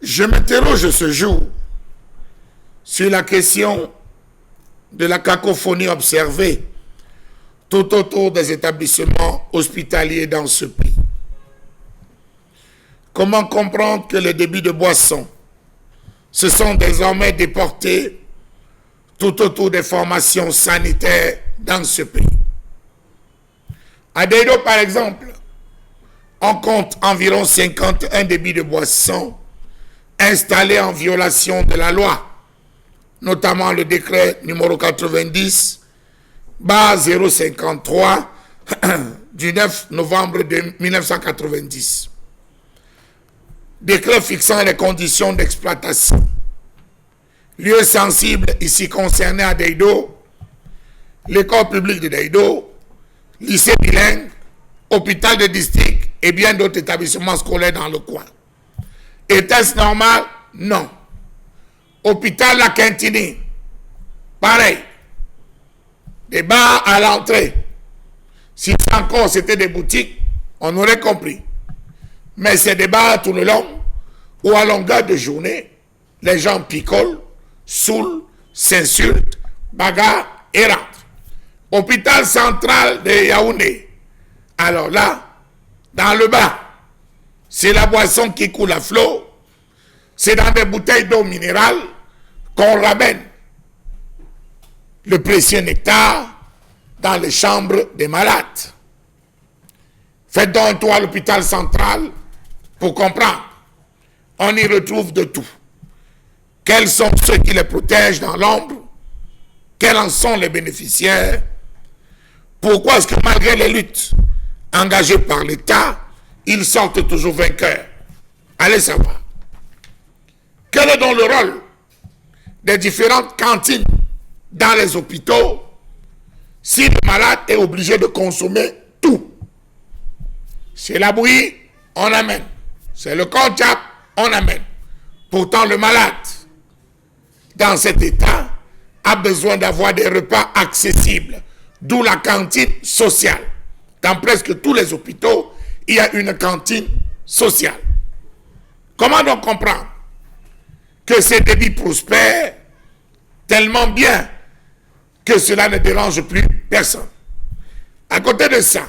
Je m'interroge ce jour sur la question de la cacophonie observée tout autour des établissements hospitaliers dans ce pays. Comment comprendre que les débits de boissons se sont désormais déportés tout autour des formations sanitaires dans ce pays? À Deido, par exemple, on compte environ 51 débits de boissons installés en violation de la loi, notamment le décret numéro 90/053 du 9 novembre 1990. Décret fixant les conditions d'exploitation. Lieu sensible ici concerné à Deido, l'école publique de Deido, lycée bilingue, hôpital de district et bien d'autres établissements scolaires dans le coin. Était-ce normal? Non. Hôpital La Quintini, pareil. Des bars à l'entrée. Si encore c'était des boutiques, on aurait compris. Mais c'est des bars tout le long, où à longueur de journée, les gens picolent, saoulent, s'insultent, bagarrent et rentrent. Hôpital central de Yaoundé. Alors là, dans le bar, c'est la boisson qui coule à flot. C'est dans des bouteilles d'eau minérale qu'on ramène le précieux nectar dans les chambres des malades. Faites donc un tour à l'hôpital central pour comprendre. On y retrouve de tout. Quels sont ceux qui les protègent dans l'ombre? Quels en sont les bénéficiaires? Pourquoi est-ce que malgré les luttes engagées par l'État, ils sortent toujours vainqueurs? Allez savoir. Quel est donc le rôle des différentes cantines dans les hôpitaux si le malade est obligé de consommer tout? C'est la bouillie, on amène. C'est le ketchup, on amène. Pourtant, le malade, dans cet état, a besoin d'avoir des repas accessibles, d'où la cantine sociale. Dans presque tous les hôpitaux, il y a une cantine sociale. Comment donc comprendre que ces débits prospèrent tellement bien que cela ne dérange plus personne? À côté de ça,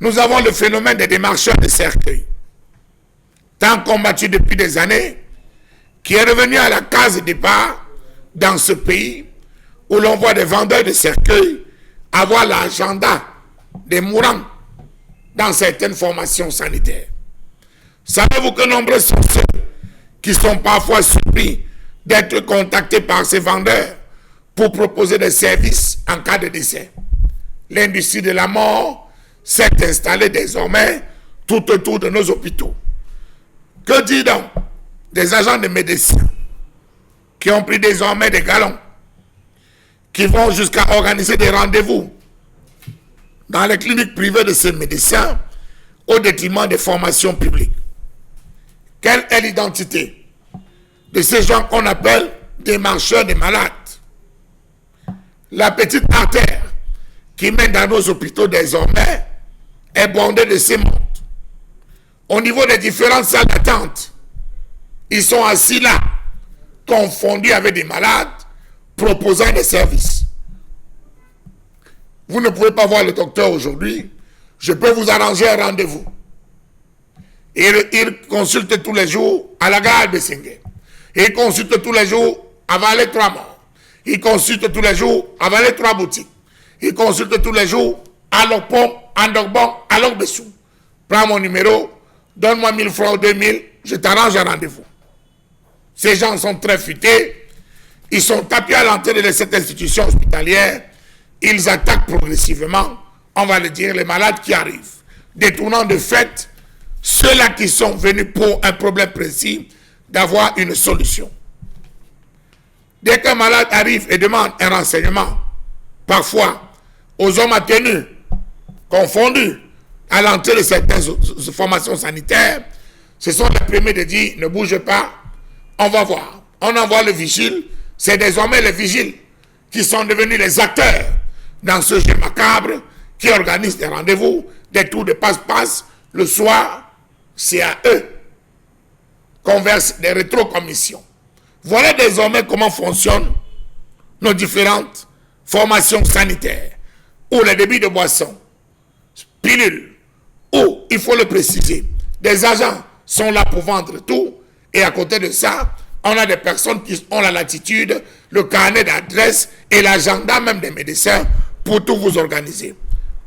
nous avons le phénomène des démarcheurs de cercueils, tant combattu depuis des années, qui est revenu à la case de départ dans ce pays où l'on voit des vendeurs de cercueils avoir l'agenda des mourants dans certaines formations sanitaires. Savez-vous que nombreux sont ceux qui sont parfois surpris d'être contactés par ces vendeurs pour proposer des services en cas de décès? L'industrie de la mort s'est installée désormais tout autour de nos hôpitaux. Que dit donc des agents de médecine qui ont pris désormais des galons, qui vont jusqu'à organiser des rendez-vous dans les cliniques privées de ces médecins au détriment des formations publiques? Quelle est l'identité de ces gens qu'on appelle des marcheurs des malades? La petite artère qui mène dans nos hôpitaux désormais est bondée de ces montres. Au niveau des différentes salles d'attente, ils sont assis là, confondus avec des malades, proposant des services. Vous ne pouvez pas voir le docteur aujourd'hui, je peux vous arranger un rendez-vous. Il consulte tous les jours à la gare de Sengue. Il consulte tous les jours à Valet 3 morts. Il consulte tous les jours à Valet 3 boutiques. Il consulte tous les jours à Lopom, à Ndogbon, à Logbessou. Prends mon numéro, donne-moi 1000 francs ou 2000, je t'arrange un rendez-vous. Ces gens sont très futés. Ils sont tapés à l'entrée de cette institution hospitalière. Ils attaquent progressivement, on va le dire, les malades qui arrivent, détournant de fait ceux-là qui sont venus pour un problème précis d'avoir une solution. Dès qu'un malade arrive et demande un renseignement, parfois aux hommes à tenue confondus à l'entrée de certaines formations sanitaires, ce sont les premiers de dire ne bougez pas, on va voir. On envoie le vigile, c'est désormais les vigiles qui sont devenus les acteurs dans ce jeu macabre qui organise des rendez-vous, des tours de passe-passe. Le soir, c'est à eux qu'on verse des rétrocommissions. Voilà désormais comment fonctionnent nos différentes formations sanitaires, où les débits de boissons, pilules, où, il faut le préciser, des agents sont là pour vendre tout, et à côté de ça, on a des personnes qui ont la latitude, le carnet d'adresse et l'agenda même des médecins pour tout vous organiser.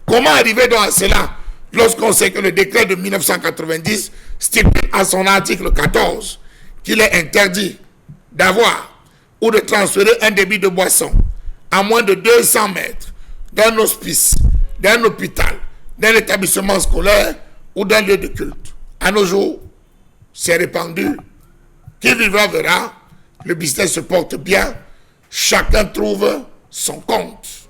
Comment arriver donc à cela lorsqu'on sait que le décret de 1990 stipule à son article 14 qu'il est interdit d'avoir ou de transférer un débit de boisson à moins de 200 mètres d'un hospice, d'un hôpital, d'un établissement scolaire ou d'un lieu de culte. À nos jours, c'est répandu. Qui vivra verra, le business se porte bien, chacun trouve son compte.